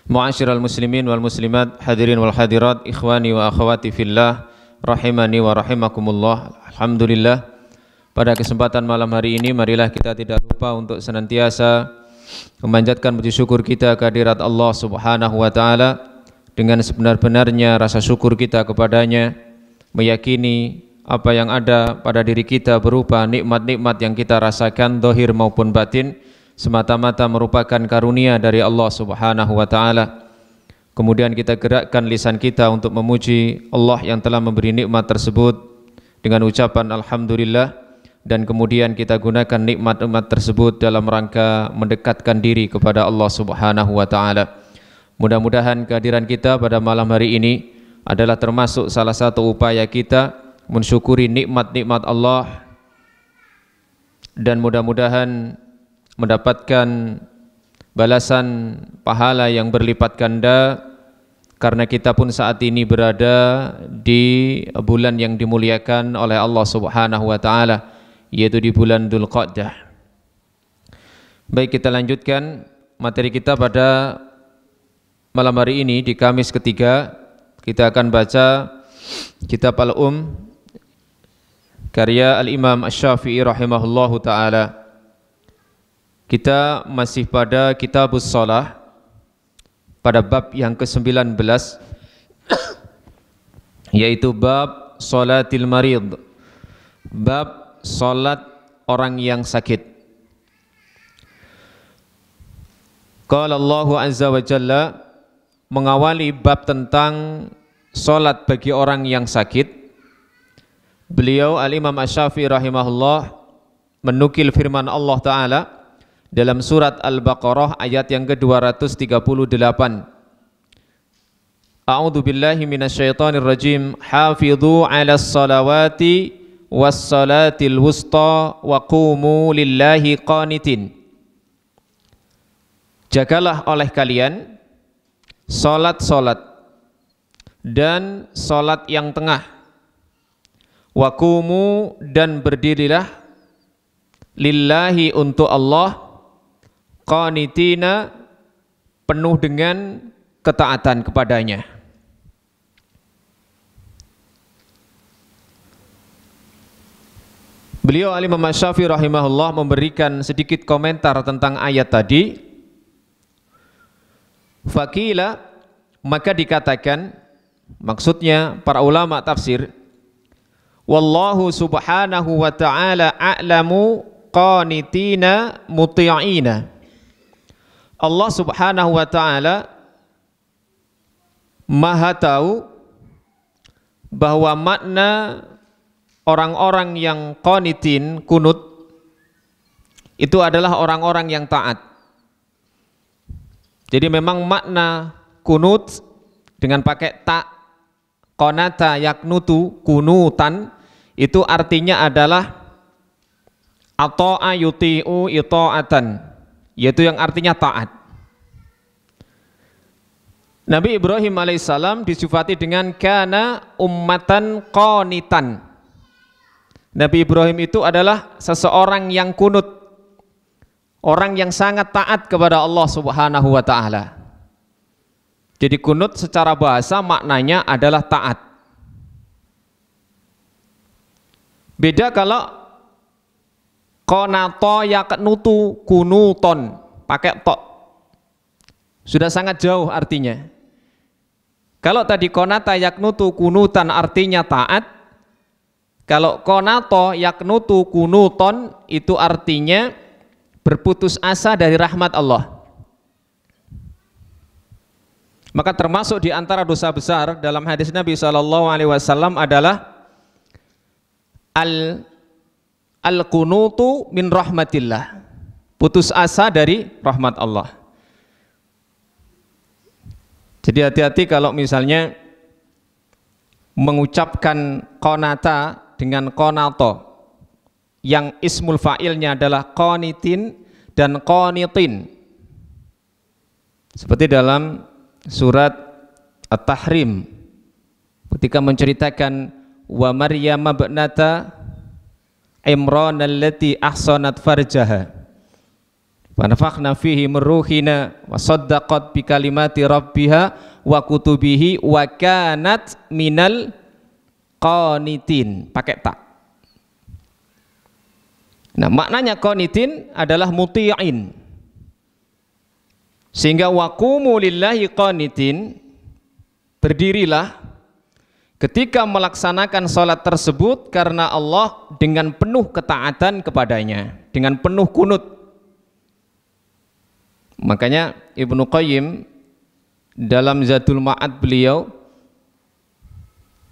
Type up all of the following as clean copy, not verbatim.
Mu'asyiral muslimin wal muslimat, hadirin wal hadirat, ikhwani wa akhwati fillah, rahimani wa rahimakumullah. Alhamdulillah, pada kesempatan malam hari ini marilah kita tidak lupa untuk senantiasa memanjatkan puji syukur kita kehadirat Allah Subhanahu wa taala dengan sebenar-benarnya rasa syukur kita kepadanya, meyakini apa yang ada pada diri kita berupa nikmat-nikmat yang kita rasakan zahir maupun batin semata-mata merupakan karunia dari Allah Subhanahu wa taala. Kemudian kita gerakkan lisan kita untuk memuji Allah yang telah memberi nikmat tersebut dengan ucapan alhamdulillah, dan kemudian kita gunakan nikmat-nikmat tersebut dalam rangka mendekatkan diri kepada Allah Subhanahu wa taala. Mudah-mudahan kehadiran kita pada malam hari ini adalah termasuk salah satu upaya kita mensyukuri nikmat-nikmat Allah, dan mudah-mudahan mendapatkan balasan pahala yang berlipat ganda, karena kita pun saat ini berada di bulan yang dimuliakan oleh Allah Subhanahu wa taala, yaitu di bulan Dzulqa'dah. Baik, kita lanjutkan materi kita pada malam hari ini. Di Kamis ketiga kita akan baca kitab karya Al-Imam Asy-Syafi'i rahimahullahu taala. Kita masih pada Kitabus Shalah, pada bab yang ke-19, yaitu bab Shalatil Marid, bab salat orang yang sakit. Qala Allahu azza wa jalla, mengawali bab tentang salat bagi orang yang sakit, beliau Al-Imam Asy-Syafi'i rahimahullah menukil firman Allah Ta'ala dalam surat Al-Baqarah ayat yang ke-238. A'udzu billahi minasyaitonir rajim. Hafidhu 'alas salawati was salatil wusta wa qumu lillahi qanitin. Jagalah oleh kalian salat-salat dan salat yang tengah. Wa qumu, dan berdirilah lillahi, untuk Allah, qanitina, penuh dengan ketaatan kepadanya. Beliau Al-Imam Asy-Syafi'i rahimahullah memberikan sedikit komentar tentang ayat tadi. Faqila, maka dikatakan, maksudnya para ulama tafsir, wallahu subhanahu wa ta'ala a'lamu qanitina muti'ina. Allah Subhanahu wa ta'ala maha tahu bahwa makna orang-orang yang qanitin, kunut, itu adalah orang-orang yang taat. Jadi memang makna kunut dengan pakai ta, qanata yaknutu, kunutan, itu artinya adalah ata'a yuti'u ita'atan, yaitu yang artinya taat. Nabi Ibrahim alaihissalam disifati dengan kana ummatan qanitan. Nabi Ibrahim itu adalah seseorang yang kunut, orang yang sangat taat kepada Allah Subhanahu wa ta'ala. Jadi kunut secara bahasa maknanya adalah taat. Beda kalau qanato yaknutu kunuton, pakai to, sudah sangat jauh artinya. Kalau tadi qanata yaknutu kunutan artinya taat, kalau qanato yaknutu kunuton itu artinya berputus asa dari rahmat Allah. Maka termasuk di antara dosa besar dalam hadis Nabi SAW adalah al-qunutu min rahmatillah, putus asa dari rahmat Allah. Jadi hati-hati kalau misalnya mengucapkan qanata dengan qanato yang ismul fa'ilnya adalah qanitin dan qanitin, seperti dalam surat At-Tahrim ketika menceritakan wa Maryam ibnata Imran allati ahsanat farjaha, wa nafakhna fihi min ruhina wa saddaqat bi kalimati rabbiha wa kutubihi wa kanat minal qanitin, pakai tak. Nah, maknanya qanitin adalah muti'in. Sehingga waqumu lillahi qanitin, berdirilah ketika melaksanakan salat tersebut karena Allah dengan penuh ketaatan kepadanya, dengan penuh kunut. Makanya Ibnu Qayyim dalam Zadul Ma'ad beliau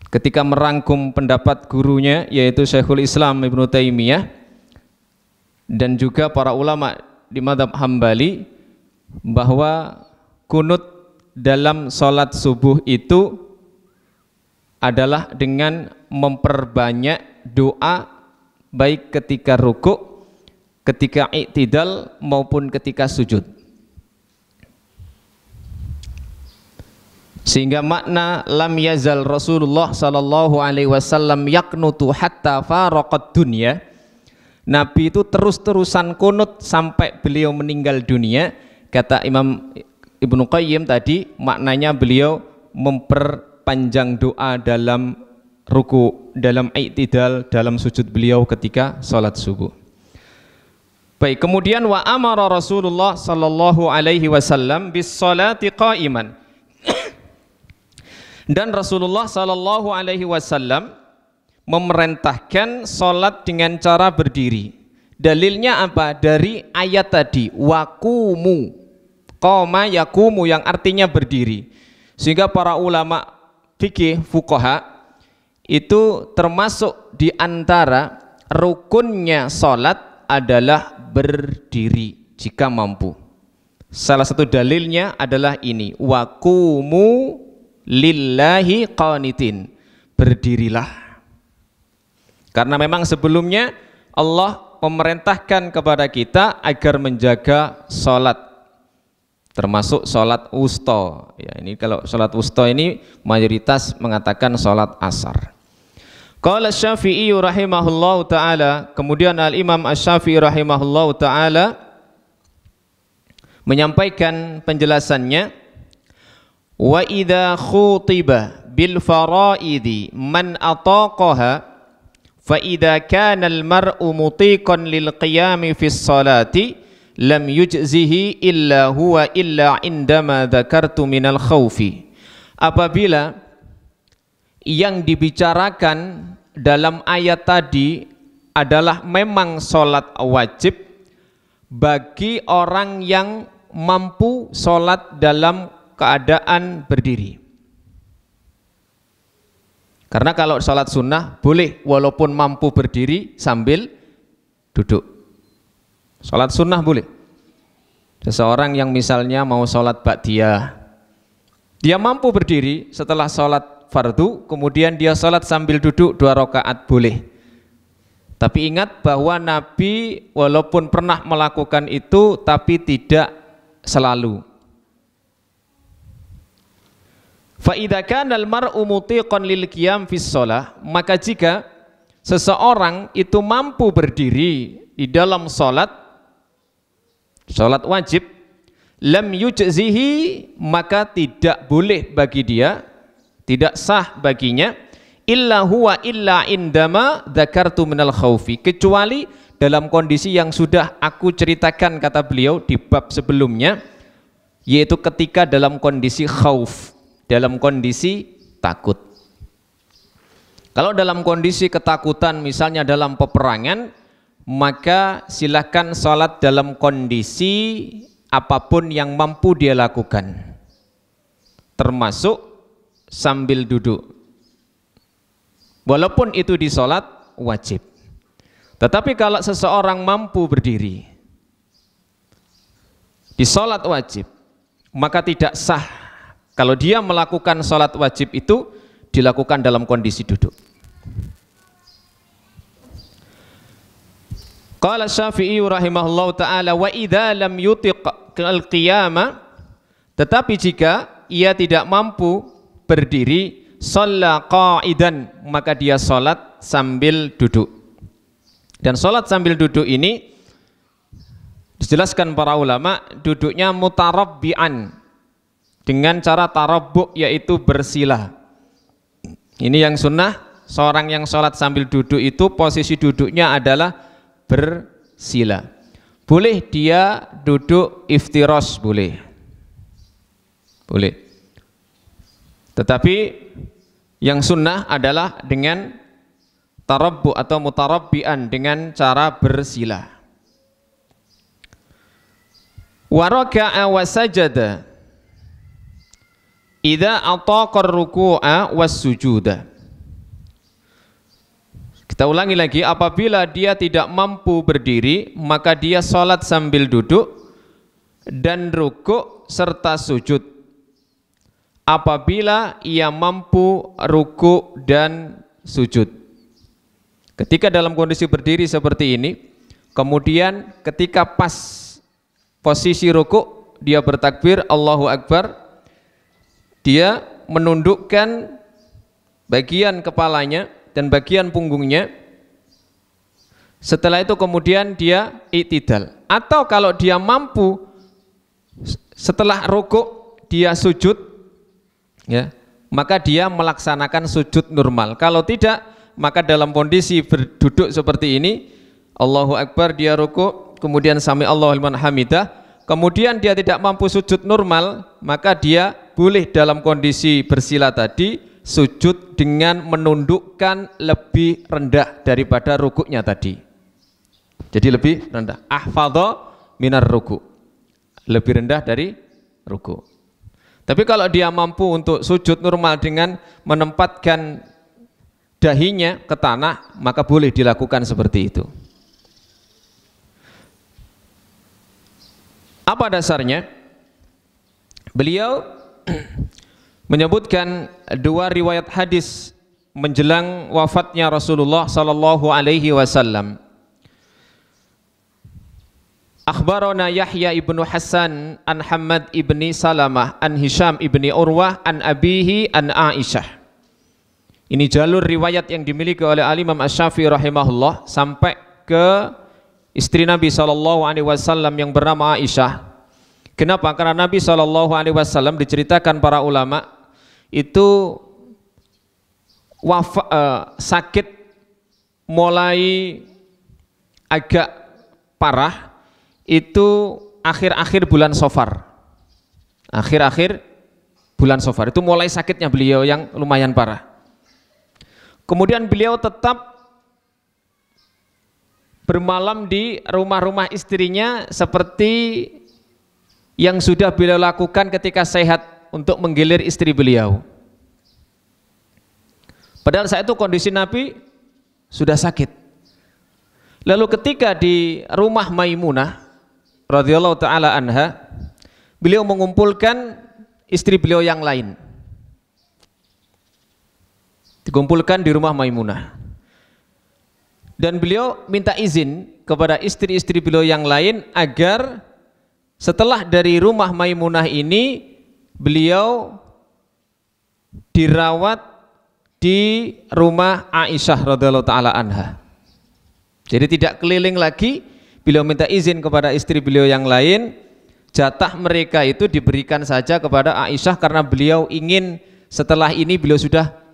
ketika merangkum pendapat gurunya yaitu Syekhul Islam Ibnu Taimiyah dan juga para ulama di mazhab Hambali bahwa kunut dalam sholat subuh itu adalah dengan memperbanyak doa baik ketika rukuk, ketika i'tidal maupun ketika sujud. Sehingga makna lam yazal Rasulullah sallallahu alaihi wasallam yaqnutu hatta faraqad dunya, Nabi itu terus-terusan kunut sampai beliau meninggal dunia. Kata Imam Ibnu Qayyim tadi, maknanya beliau memperpanjang doa dalam ruku, dalam i'tidal, dalam sujud beliau ketika sholat subuh. Baik, kemudian wa amara Rasulullah sallallahu alaihi wasallam bis salati qa'iman. Dan Rasulullah sallallahu alaihi wasallam memerintahkan sholat dengan cara berdiri. Dalilnya apa? Dari ayat tadi, waqumu, qoma yaqumu, yang artinya berdiri. Sehingga para ulama fikih, fuqaha itu termasuk di antara rukunnya sholat adalah berdiri jika mampu. Salah satu dalilnya adalah ini, waqumu lillahi qanitin, berdirilah. Karena memang sebelumnya Allah memerintahkan kepada kita agar menjaga sholat, termasuk sholat wusta. Ya, ini kalau sholat wusta ini mayoritas mengatakan sholat asar. Qala Syafi'i rahimahullahu ta'ala, kemudian Al-Imam Asy-Syafi'i rahimahullahu ta'ala menyampaikan penjelasannya, wa idza khutiba bil faraidi man ataqaha fa idza kana al mar'u mutiqan lil qiyami fis salati lam yujzihi illa huwa illa indama dzakartu minal khaufi. Apabila yang dibicarakan dalam ayat tadi adalah memang sholat wajib bagi orang yang mampu sholat dalam keadaan berdiri. Karena kalau sholat sunnah boleh walaupun mampu berdiri sambil duduk. Sholat sunnah boleh. Seseorang yang misalnya mau sholat ba'diyah, dia mampu berdiri setelah sholat fardu, kemudian dia sholat sambil duduk 2 rakaat boleh. Tapi ingat bahwa Nabi walaupun pernah melakukan itu tapi tidak selalu. Fa idza kana al-mar'u mutiqan lil qiyam fis shalah, maka jika seseorang itu mampu berdiri di dalam salat wajib, lam yujzihi, maka tidak boleh bagi dia, tidak sah baginya, illa huwa illa indama dzakartu minal khaufi, kecuali dalam kondisi yang sudah aku ceritakan kata beliau di bab sebelumnya, yaitu ketika dalam kondisi khauf, dalam kondisi takut. Kalau dalam kondisi ketakutan misalnya dalam peperangan, maka silakan sholat dalam kondisi apapun yang mampu dia lakukan, termasuk sambil duduk, walaupun itu di sholat wajib. Tetapi kalau seseorang mampu berdiri di sholat wajib, maka tidak sah kalau dia melakukan sholat wajib itu dilakukan dalam kondisi duduk. Qala Syafi'i rahimahullahu ta'ala, wa idza lam yutiq al-qiyama, tetapi jika ia tidak mampu berdiri, shalla qa'idan, maka dia sholat sambil duduk. Dan sholat sambil duduk ini Dijelaskan para ulama duduknya mutarabbi'an dengan cara tarabbu', yaitu bersila. Ini yang sunnah, seorang yang sholat sambil duduk itu posisi duduknya adalah bersila. Boleh dia duduk iftiros, boleh. Tetapi yang sunnah adalah dengan tarabbu' atau mutarabbi'an, dengan cara bersila. Wa raka'a wa sajada idza ataqa ar-ruku'a was-sujuda. Kita ulangi lagi, apabila dia tidak mampu berdiri, maka dia salat sambil duduk dan rukuk serta sujud. Apabila ia mampu rukuk dan sujud. Ketika dalam kondisi berdiri seperti ini, kemudian ketika pas posisi rukuk, dia bertakbir Allahu Akbar, dia menundukkan bagian kepalanya dan bagian punggungnya. Setelah itu kemudian dia i'tidal. Atau kalau dia mampu setelah rukuk dia sujud, ya, maka dia melaksanakan sujud normal. Kalau tidak, maka dalam kondisi berduduk seperti ini, Allahu Akbar, dia rukuk, kemudian sami Allahu liman hamidah, kemudian dia tidak mampu sujud normal, maka dia boleh dalam kondisi bersila tadi sujud dengan menundukkan lebih rendah daripada rukuknya tadi. Jadi lebih rendah, ahfadha minar ruku', lebih rendah dari ruku'. Tapi kalau dia mampu untuk sujud normal dengan menempatkan dahinya ke tanah, maka boleh dilakukan seperti itu. Apa dasarnya? Beliau menyebutkan dua riwayat hadis menjelang wafatnya Rasulullah sallallahu alaihi wasallam. Akhbarana Yahya ibnu Hasan an Hammad ibni Salamah an Hisham ibni Urwah an abihi an Aisyah. Ini jalur riwayat yang dimiliki oleh Al-Imam Asy-Syafi'i rahimahullah sampai ke istri Nabi SAW yang bernama Aisyah. Kenapa? Karena Nabi SAW diceritakan para ulama itu sakit mulai agak parah itu akhir-akhir bulan Safar. Akhir-akhir bulan Safar itu mulai sakitnya beliau yang lumayan parah. Kemudian beliau tetap bermalam di rumah-rumah istrinya seperti yang sudah beliau lakukan ketika sehat untuk menggilir istri beliau. Padahal saat itu kondisi Nabi sudah sakit. Lalu ketika di rumah Maimunah radhiyallahu taala anha, beliau mengumpulkan istri beliau yang lain. Dikumpulkan di rumah Maimunah. Dan beliau minta izin kepada istri-istri beliau yang lain agar setelah dari rumah Maimunah ini beliau dirawat di rumah Aisyah radhiyallahu taala anha. Jadi tidak keliling lagi, beliau minta izin kepada istri beliau yang lain, jatah mereka itu diberikan saja kepada Aisyah karena beliau ingin setelah ini beliau sudah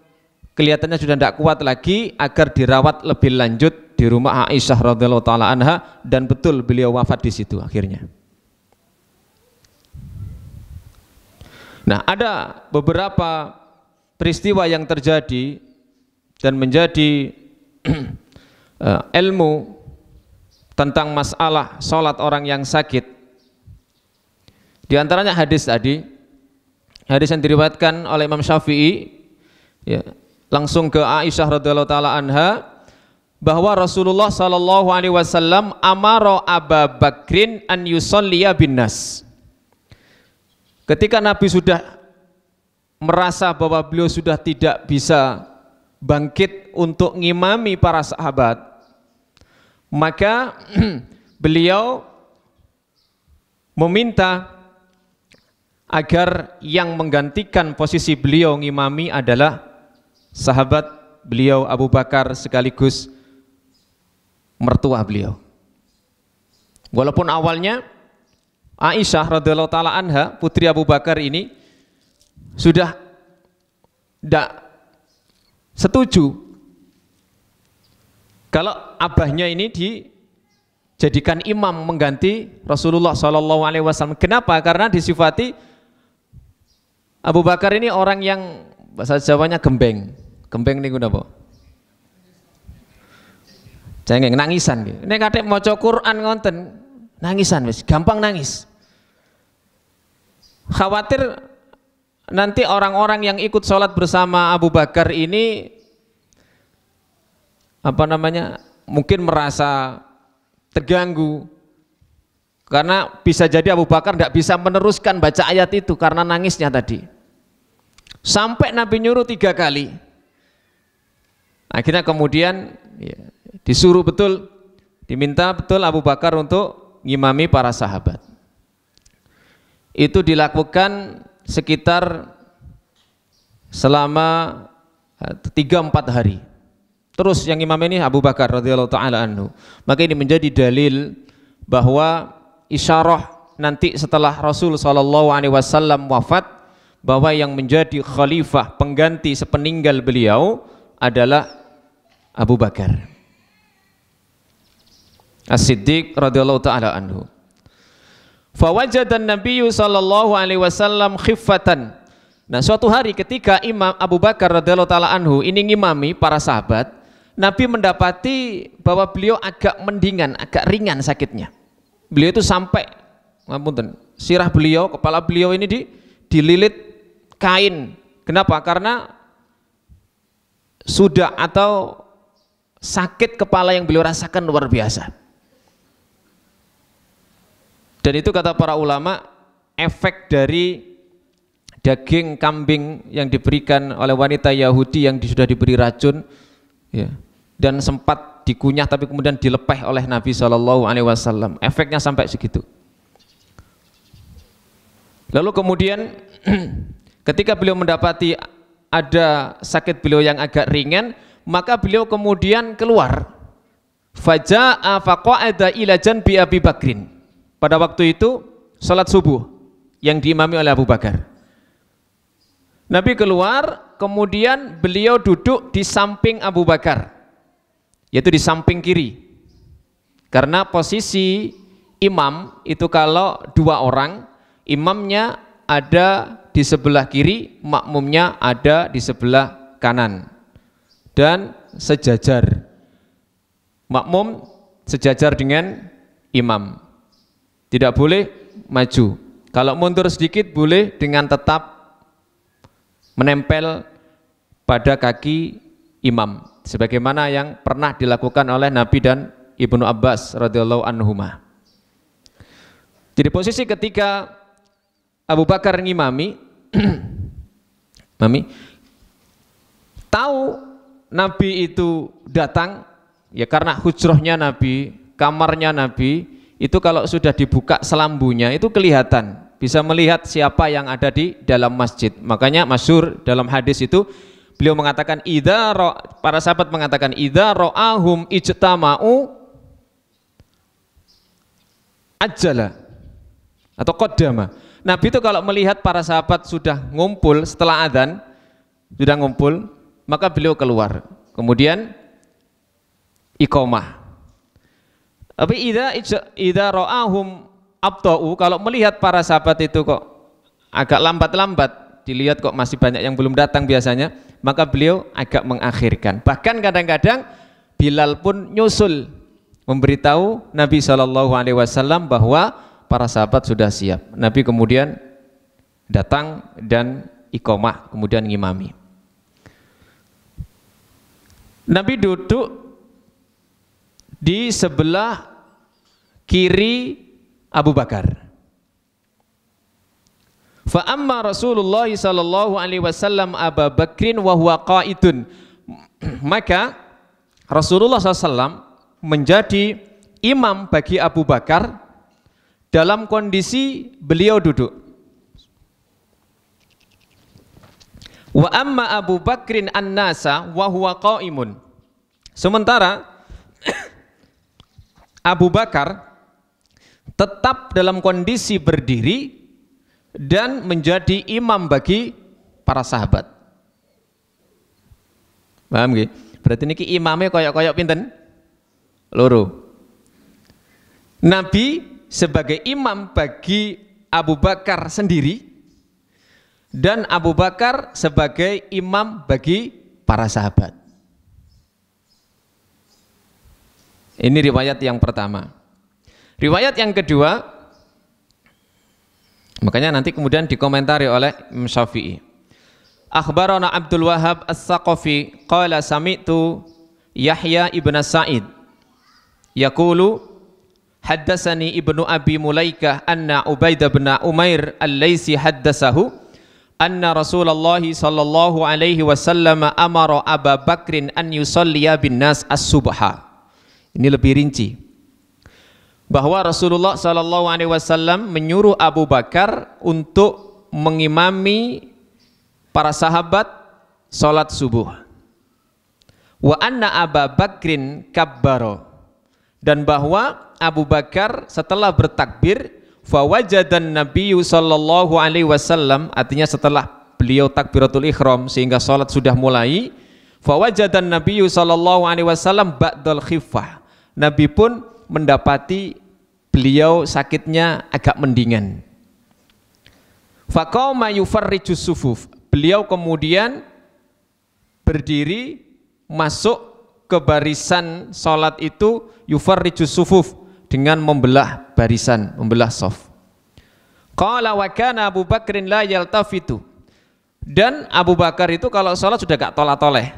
kelihatannya sudah tidak kuat lagi agar dirawat lebih lanjut di rumah Aisyah radhiyallahu taala anha, dan betul beliau wafat di situ akhirnya. Nah, ada beberapa peristiwa yang terjadi dan menjadi ilmu tentang masalah sholat orang yang sakit. Di antaranya hadis tadi, hadis yang diriwayatkan oleh Imam Syafi'i, ya, langsung ke Aisyah radhiyallahu taala anha, bahwa Rasulullah sallallahu alaihi wasallam amara Abu Bakrin an yusalliya bin nas. Ketika Nabi sudah merasa bahwa beliau sudah tidak bisa bangkit untuk ngimami para sahabat, maka beliau meminta agar yang menggantikan posisi beliau ngimami adalah sahabat beliau Abu Bakar sekaligus mertua beliau. Walaupun awalnya Aisyah radhiyallahu taala anha, putri Abu Bakar ini sudah tidak setuju kalau abahnya ini dijadikan imam mengganti Rasulullah SAW. Kenapa? Karena disifati Abu Bakar ini orang yang bahasa Jawanya gembeng. Gembeng niku napa? Jangan nangisan gitu. Nek katik maca Quran ngonten nangisan wis, gampang nangis. Khawatir nanti orang-orang yang ikut sholat bersama Abu Bakar ini mungkin merasa terganggu karena bisa jadi Abu Bakar tidak bisa meneruskan baca ayat itu karena nangisnya tadi. Sampai Nabi nyuruh 3 kali. Akhirnya kemudian ya, disuruh betul, diminta betul Abu Bakar untuk ngimami para sahabat. Itu dilakukan sekitar selama 3-4 hari. Terus yang imam ini Abu Bakar radhiyallahu taala anhu. Maka ini menjadi dalil bahwa isyarah nanti setelah Rasul sallallahu alaihi wasallam wafat, bahwa yang menjadi khalifah pengganti sepeninggal beliau adalah Abu Bakar As-Siddiq radhiyallahu taala anhu. Fawajadan Nabiyyu sallallahu alaihi wasallam khiffatan. Nah, suatu hari ketika Imam Abu Bakar radhiyallahu taala anhu ini ngimami para sahabat, Nabi mendapati bahwa beliau agak mendingan, agak ringan sakitnya. Beliau itu sampai sirah beliau, kepala beliau ini dililit kain. Kenapa? Karena sudah atau sakit kepala yang beliau rasakan luar biasa. Dan itu kata para ulama efek dari daging kambing yang diberikan oleh wanita Yahudi yang sudah diberi racun ya, dan sempat dikunyah tapi kemudian dilepeh oleh Nabi SAW. Efeknya sampai segitu. Lalu kemudian ketika beliau mendapati ada sakit beliau yang agak ringan, maka beliau kemudian keluar. Faja'a faqa'ada ila janbi Abi Bakrin. Pada waktu itu salat subuh yang diimami oleh Abu Bakar. Nabi keluar, kemudian beliau duduk di samping Abu Bakar, yaitu di samping kiri. Karena posisi imam itu kalau 2 orang, imamnya ada di sebelah kiri, makmumnya ada di sebelah kanan, dan sejajar. Makmum sejajar dengan imam. Tidak boleh maju. Kalau mundur sedikit boleh dengan tetap menempel pada kaki imam, sebagaimana yang pernah dilakukan oleh Nabi dan Ibnu Abbas radhiyallahu anhuma. Jadi posisi ketika Abu Bakar ngimami, tahu Nabi itu datang, ya karena hujrohnya Nabi, kamarnya Nabi itu kalau sudah dibuka selambunya itu kelihatan, bisa melihat siapa yang ada di dalam masjid. Makanya masyhur dalam hadis itu beliau mengatakan para sahabat mengatakan idza ra'ahum ijtama'u ajjala atau qaddama. Nabi itu kalau melihat para sahabat sudah ngumpul setelah adzan, sudah ngumpul, maka beliau keluar. Kemudian iqamah. Tapi idza ra'ahum abta'u, kalau melihat para sahabat itu kok agak lambat-lambat, dilihat kok masih banyak yang belum datang biasanya, maka beliau agak mengakhirkan. Bahkan kadang-kadang Bilal pun nyusul memberitahu Nabi SAW bahwa para sahabat sudah siap. Nabi kemudian datang dan iqamah, kemudian ngimami. Nabi duduk di sebelah kiri Abu Bakar. Fa amma Rasulullah sallallahu alaihi wasallam Abu Bakrin wa huwa qaidun. Maka Rasulullah SAW menjadi imam bagi Abu Bakar dalam kondisi beliau duduk. Wa amma Abu Bakrin an-nasa wa huwa qaimun. Sementara Abu Bakar tetap dalam kondisi berdiri dan menjadi imam bagi para sahabat. Paham nggih? Berarti niki imamnya koyok-koyok pinten? Loro. Nabi sebagai imam bagi Abu Bakar sendiri dan Abu Bakar sebagai imam bagi para sahabat. Ini riwayat yang pertama. Riwayat yang kedua, makanya nanti kemudian dikomentari oleh Imam Syafi'i. Akhbarana Abdul Wahhab As-Saqafi qala sami'tu Yahya ibn Sa'id yaqulu haddatsani ibnu Abi Mulaikah anna Ubaid bin Umair al-Laisi haddatsahu anna Rasulullah sallallahu alaihi wasallam amara Abu Bakrin an yusalliya bin nas as-subha. Ini lebih rinci. Bahwa Rasulullah sallallahu alaihi wasallam menyuruh Abu Bakar untuk mengimami para sahabat salat subuh. Wa anna Abu Bakrin kabbaro, dan bahwa Abu Bakar setelah bertakbir fawajadan Nabiyyu sallallahu alaihi wasallam, artinya setelah beliau takbiratul ihram sehingga salat sudah mulai, fawajadan Nabiyyu sallallahu alaihi wasallam ba'dal khiffah, Nabi pun mendapati beliau sakitnya agak mendingan. Faqama yufarrijus sufuf, beliau kemudian berdiri masuk ke barisan salat itu, yufarrijus sufuf, dengan membelah barisan, membelah shaf. Qala wa kana Abu Bakrin la yaltafitu, dan Abu Bakar itu kalau salat sudah gak tolak-toleh.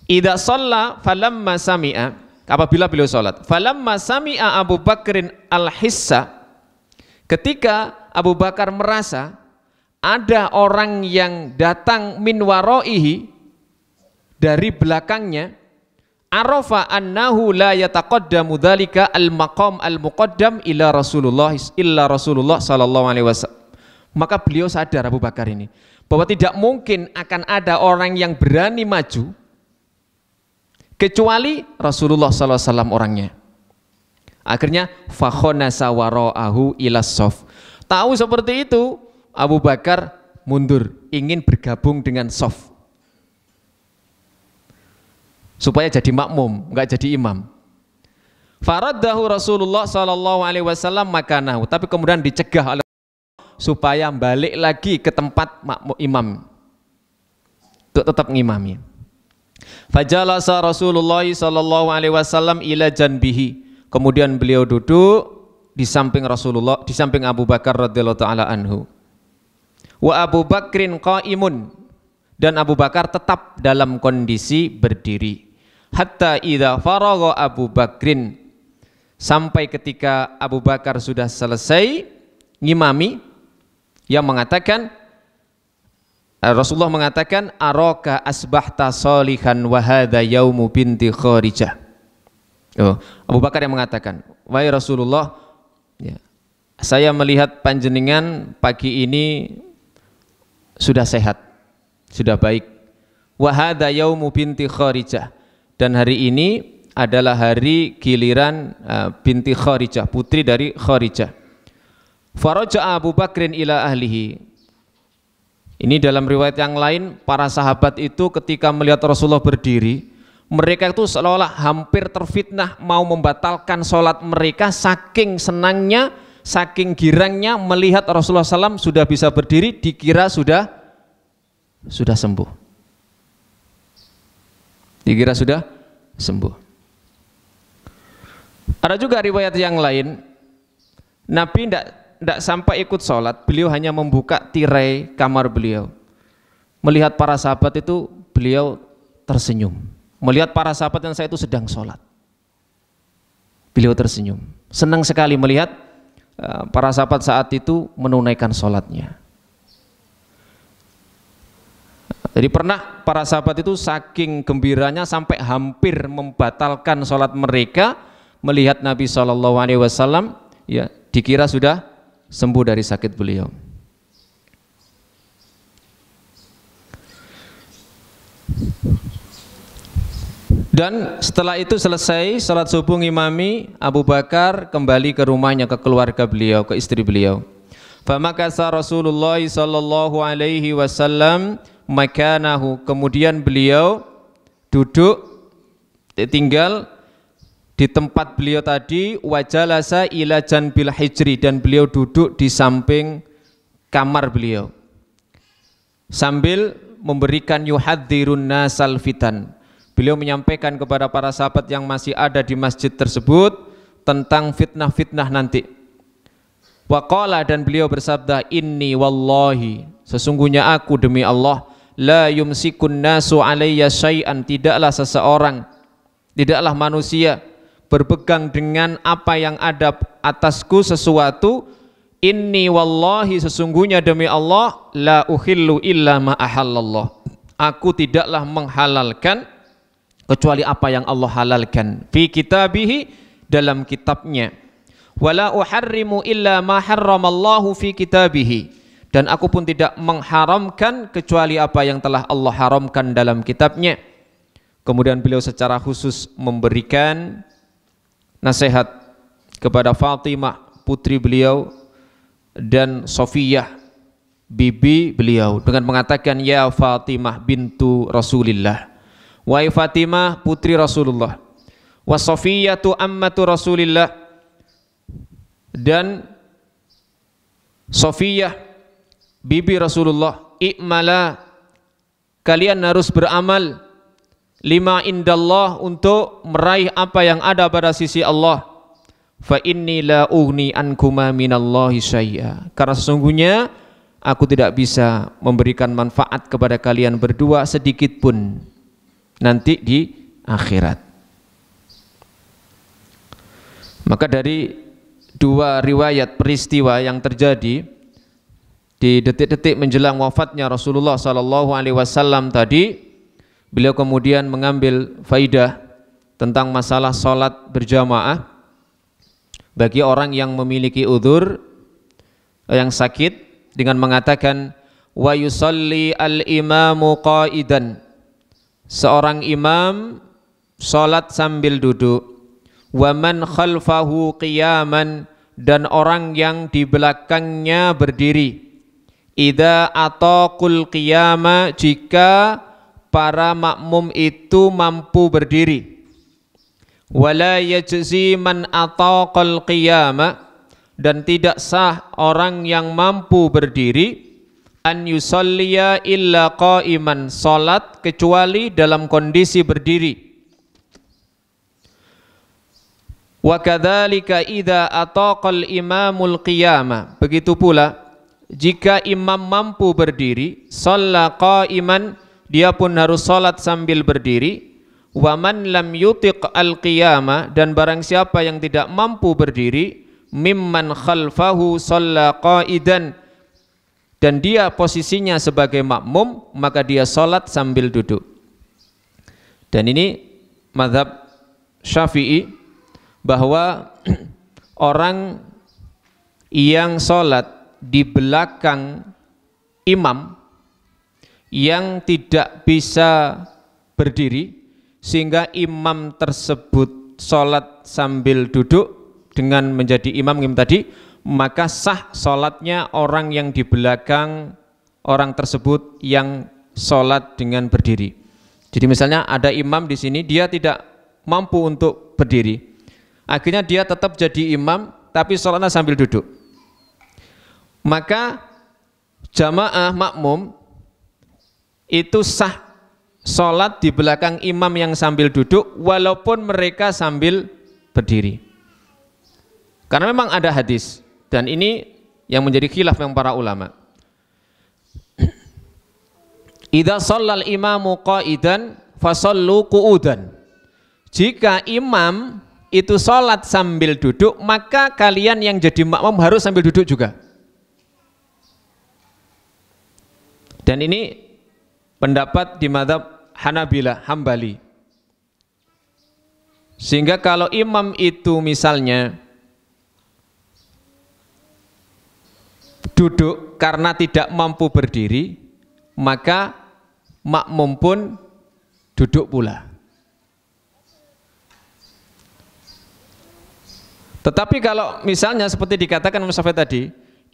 Idza shalla falamma sami'a, apabila beliau salat, falamma sami'a Abu Bakrin al-hissa, ketika Abu Bakar merasa ada orang yang datang min waraihi, dari belakangnya, arafa annahu la yataqaddamu dzalika al-maqam al-muqaddam illa Rasulullah sallallahu alaihi wasallam. Maka beliau sadar, Abu Bakar ini, bahwa tidak mungkin akan ada orang yang berani maju kecuali Rasulullah sallallahu alaihi wasallam orangnya. Akhirnya fakhonasa wara'ahu ilas shaf. Tahu seperti itu, Abu Bakar mundur, ingin bergabung dengan shaf supaya jadi makmum, enggak jadi imam. Faraddahu Rasulullah sallallahu alaihi wasallam makanahu, tapi kemudian dicegah oleh supaya balik lagi ke tempat makmum imam untuk tetap ngimami. Fajalasa Rasulullah sallallahu alaihi wasallam ila janbihi, kemudian beliau duduk di samping Rasulullah, di samping Abu Bakar radhiyallahu taala anhu. Wa Abu Bakrin qaimun, dan Abu Bakar tetap dalam kondisi berdiri. Hatta idza faragha Abu Bakrin, sampai ketika Abu Bakar sudah selesai ngimami, yang mengatakan, Rasulullah mengatakan, araka asbahta salihan wa hadza yaumu binti Kharijah. Abu Bakar yang mengatakan, wahai Rasulullah, ya, saya melihat panjenengan pagi ini sudah sehat, sudah baik. Wa hadza yaumu binti Kharijah, dan hari ini adalah hari giliran binti Kharijah, putri dari Kharijah. Faraja Abu Bakrin ila ahlihi. Ini dalam riwayat yang lain, para sahabat itu ketika melihat Rasulullah berdiri, mereka itu seolah-olah hampir terfitnah, mau membatalkan sholat mereka, saking senangnya, saking girangnya melihat Rasulullah SAW sudah bisa berdiri, dikira sudah sembuh. Dikira sudah sembuh. Ada juga riwayat yang lain, Nabi tidak sampai ikut sholat, beliau hanya membuka tirai kamar beliau. Melihat para sahabat itu, beliau tersenyum. Melihat para sahabat yang saya itu sedang sholat, beliau tersenyum. Senang sekali melihat para sahabat saat itu menunaikan sholatnya. Jadi pernah para sahabat itu saking gembiranya sampai hampir membatalkan sholat mereka melihat Nabi SAW, ya, dikira sudah sembuh dari sakit beliau. Dan setelah itu selesai salat subuh ngimami, Abu Bakar kembali ke rumahnya, ke keluarga beliau, ke istri beliau. Famakasa Rasulullah sallallahu alaihi wasallam makanahu, kemudian beliau duduk tinggal di tempat beliau tadi, wajalasa ila janbil hijri, dan beliau duduk di samping kamar beliau sambil memberikan yuhadzirun nasal fitan. Beliau menyampaikan kepada para sahabat yang masih ada di masjid tersebut tentang fitnah-fitnah nanti. Waqala, dan beliau bersabda, inni wallahi, sesungguhnya aku demi Allah, la yumsikun nasu alayya syai'an, tidaklah seseorang, tidaklah manusia berpegang dengan apa yang ada atasku sesuatu. Inni wallahi, sesungguhnya demi Allah, la uhillu illa ma ahallallah, aku tidaklah menghalalkan kecuali apa yang Allah halalkan, fi kitabihi, dalam kitabnya, wala uharrimu illa ma harramallahu fi kitabihi, dan aku pun tidak mengharamkan kecuali apa yang telah Allah haramkan dalam kitabnya. Kemudian beliau secara khusus memberikan nasihat kepada Fatimah putri beliau dan Sofiyah bibi beliau dengan mengatakan, ya Fatimah bintu Rasulillah, wahai Fatimah putri Rasulullah, wa Sofiyatu ammatu Rasulillah, dan Sofiyah bibi Rasulullah, i'mala, kalian harus beramal, lima indallah, untuk meraih apa yang ada pada sisi Allah, fa inni la ughni ankuma minallahi syai'a, karena sesungguhnya aku tidak bisa memberikan manfaat kepada kalian berdua sedikit pun nanti di akhirat. Maka dari dua riwayat peristiwa yang terjadi di detik-detik menjelang wafatnya Rasulullah SAW tadi, beliau kemudian mengambil faidah tentang masalah sholat berjamaah bagi orang yang memiliki udzur, yang sakit, dengan mengatakan, wa yusalli al-imamu qa'idan, seorang imam sholat sambil duduk, wa man khalfahu qiyaman, dan orang yang di belakangnya berdiri, idza ataqul qiyama, jika para makmum itu mampu berdiri, wala yajzi man ataqal qiyama, dan tidak sah orang yang mampu berdiri, an yusalliya illa qa'iman, salat kecuali dalam kondisi berdiri. Wa kadzalika idza ataqal imamul qiyama, begitu pula jika imam mampu berdiri, shalla qa'iman, dia pun harus salat sambil berdiri. Wa man lam yutiq al-qiyama, dan barang siapa yang tidak mampu berdiri, mimman khalfahu shalla qa'idan, dan dia posisinya sebagai makmum, maka dia salat sambil duduk. Dan ini mazhab Syafi'i, bahwa orang yang salat di belakang imam yang tidak bisa berdiri, sehingga imam tersebut sholat sambil duduk dengan menjadi imam tadi, maka sah sholatnya orang yang di belakang orang tersebut yang sholat dengan berdiri. Jadi misalnya ada imam di sini, dia tidak mampu untuk berdiri, akhirnya dia tetap jadi imam tapi sholatnya sambil duduk, maka jamaah makmum itu sah sholat di belakang imam yang sambil duduk walaupun mereka sambil berdiri, karena memang ada hadis, dan ini yang menjadi khilaf yang para ulama. Idza shallal imamu qa'idan fasallu qu'udan, jika imam itu sholat sambil duduk, maka kalian yang jadi makmum harus sambil duduk juga. Dan ini pendapat di mazhab Hanabilah, Hambali. Sehingga kalau imam itu misalnya duduk karena tidak mampu berdiri, maka makmum pun duduk pula. Tetapi kalau misalnya seperti dikatakan Mas Syafi'i tadi,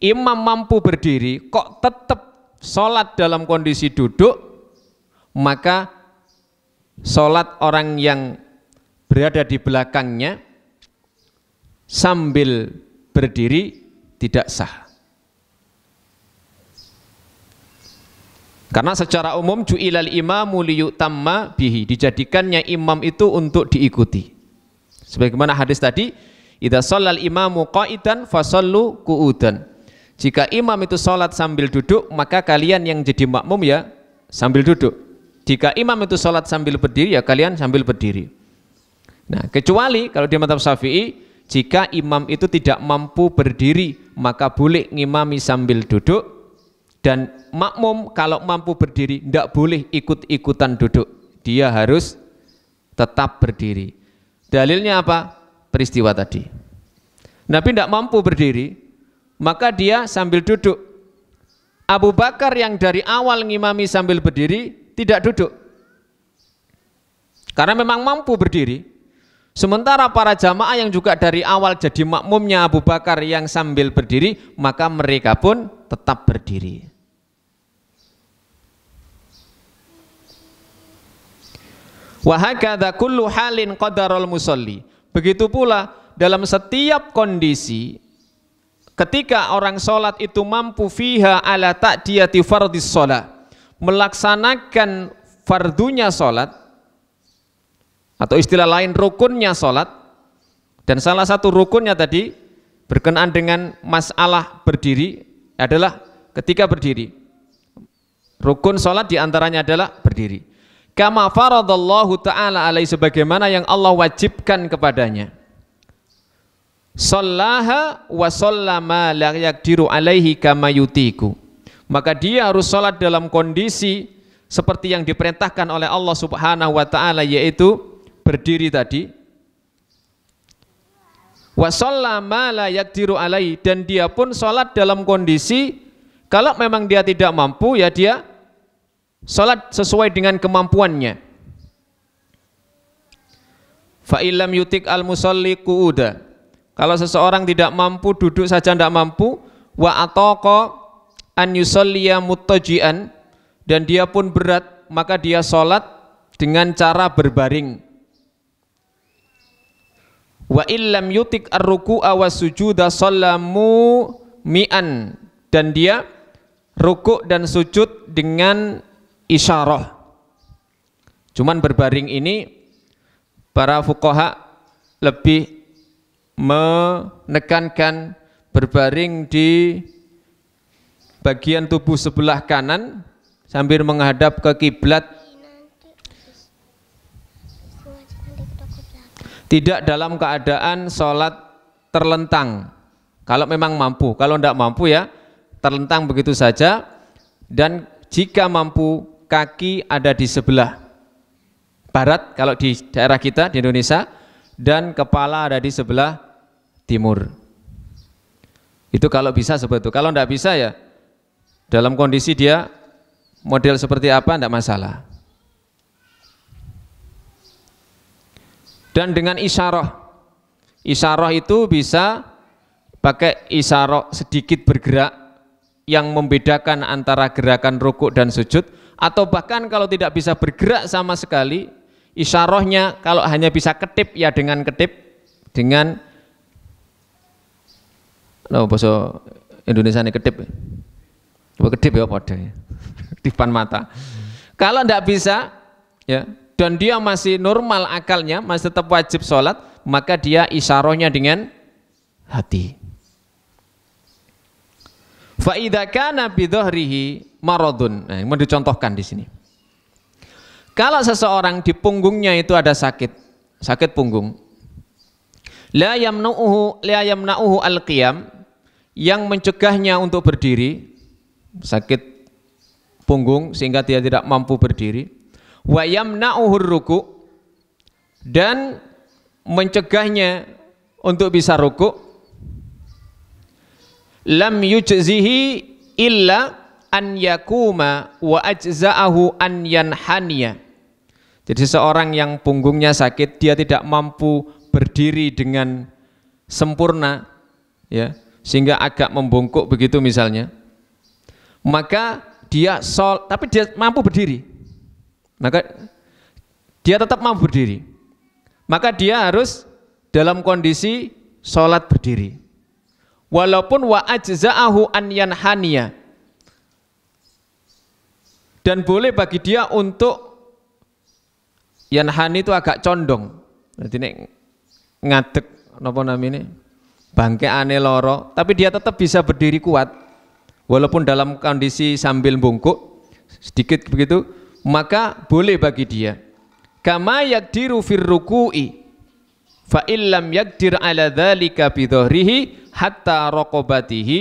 imam mampu berdiri kok tetap sholat dalam kondisi duduk, maka sholat orang yang berada di belakangnya sambil berdiri tidak sah. Karena secara umum ju'ilal imamu liyutamma bihi, dijadikannya imam itu untuk diikuti. Sebagaimana hadis tadi, idza shallal imamu qa'idan fasallu qu'udan. Jika imam itu sholat sambil duduk, maka kalian yang jadi makmum ya sambil duduk. Jika imam itu sholat sambil berdiri, ya kalian sambil berdiri. Nah, kecuali kalau di mazhab Syafi'i, jika imam itu tidak mampu berdiri, maka boleh ngimami sambil duduk. Dan makmum kalau mampu berdiri tidak boleh ikut-ikutan duduk, dia harus tetap berdiri. Dalilnya apa? Peristiwa tadi. Nabi tidak mampu berdiri, maka dia sambil duduk. Abu Bakar yang dari awal ngimami sambil berdiri tidak duduk, karena memang mampu berdiri. Sementara para jamaah yang juga dari awal jadi makmumnya Abu Bakar yang sambil berdiri, maka mereka pun tetap berdiri. Wa hakadha kullu halin qadarul musalli. Begitu pula dalam setiap kondisi ketika orang sholat itu mampu fiha ala ta'diyati fardhis sholat, melaksanakan fardunya sholat, atau istilah lain rukunnya sholat. Dan salah satu rukunnya tadi berkenaan dengan masalah berdiri adalah ketika berdiri. Rukun sholat diantaranya adalah berdiri. Kama faradallahu ta'ala alaihi, sebagaimana yang Allah wajibkan kepadanya. Shallaha wa shallama la yaqdiru alaihi kama yutiku. Maka dia harus sholat dalam kondisi seperti yang diperintahkan oleh Allah subhanahu wa ta'ala, yaitu berdiri tadi. Wa shallama la yaqdiru alaihi, dan dia pun sholat dalam kondisi kalau memang dia tidak mampu, ya dia sholat sesuai dengan kemampuannya. Fa illam yutik al musalli qu'uda, kalau seseorang tidak mampu, duduk saja tidak mampu, wa ataqa an yusalliya muttaji'an, dan dia pun berat, maka dia sholat dengan cara berbaring. Wa illam yutik ar-ruku'a was sujuda shallamu mi'an, dan dia rukuk dan sujud dengan isyarah. Cuman berbaring ini para fuqaha lebih menekankan berbaring di bagian tubuh sebelah kanan sambil menghadap ke kiblat, tidak dalam keadaan sholat terlentang. Kalau memang mampu, kalau tidak mampu ya terlentang begitu saja. Dan jika mampu, kaki ada di sebelah barat kalau di daerah kita di Indonesia, dan kepala ada di sebelah timur. Itu kalau bisa seperti itu. Kalau tidak bisa ya dalam kondisi dia model seperti apa tidak masalah. Dan dengan isyarah, isyarah itu bisa pakai isyarah sedikit bergerak yang membedakan antara gerakan rukuk dan sujud, atau bahkan kalau tidak bisa bergerak sama sekali, isyarahnya kalau hanya bisa ketip ya dengan ketip, dengan bahasa Indonesia ini ketip, ketip ya pada ketipan mata. Kalau tidak bisa ya, dan dia masih normal akalnya, masih tetap wajib sholat, maka dia isyarahnya dengan hati. Fa idza kana bi dhahrihi maradun. Nah, mau dicontohkan di sini. Kalau seseorang di punggungnya itu ada sakit punggung. La yamna'uhu al-qiyam, yang mencegahnya untuk berdiri, sakit punggung sehingga dia tidak mampu berdiri. Wa yamna'uhu ruku', dan mencegahnya untuk bisa ruku'. Lam yujzihi illa an yakuma wa ajza'ahu an yanhaniya. Jadi seorang yang punggungnya sakit, dia tidak mampu berdiri dengan sempurna, ya, sehingga agak membungkuk begitu misalnya, maka dia tapi dia mampu berdiri, maka dia tetap mampu berdiri, maka dia harus dalam kondisi sholat berdiri, walaupun wa ajza'ahu an yanhaniya, dan boleh bagi dia untuk yanhani itu agak condong, jadi nek ngadeg napa namanya bangkeane loro, tapi dia tetap bisa berdiri kuat walaupun dalam kondisi sambil bungkuk sedikit begitu, maka boleh bagi dia. Kama yaqdiru fir ruku'i fa illam yaqdir ala dzalika bi dhahrihi hatta raqabatihi,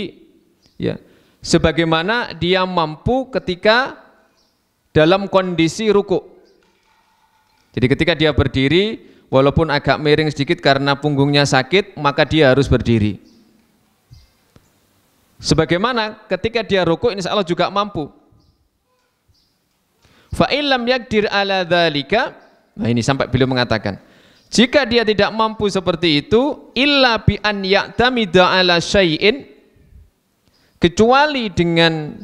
ya, sebagaimana dia mampu ketika dalam kondisi ruku'. Jadi ketika dia berdiri walaupun agak miring sedikit karena punggungnya sakit, maka dia harus berdiri. Sebagaimana ketika dia ruku' insya Allah juga mampu. Fa illam yaqdir ala dzalika, nah ini sampai beliau mengatakan, jika dia tidak mampu seperti itu, illa bi an ya'tamida ala syai'in, kecuali dengan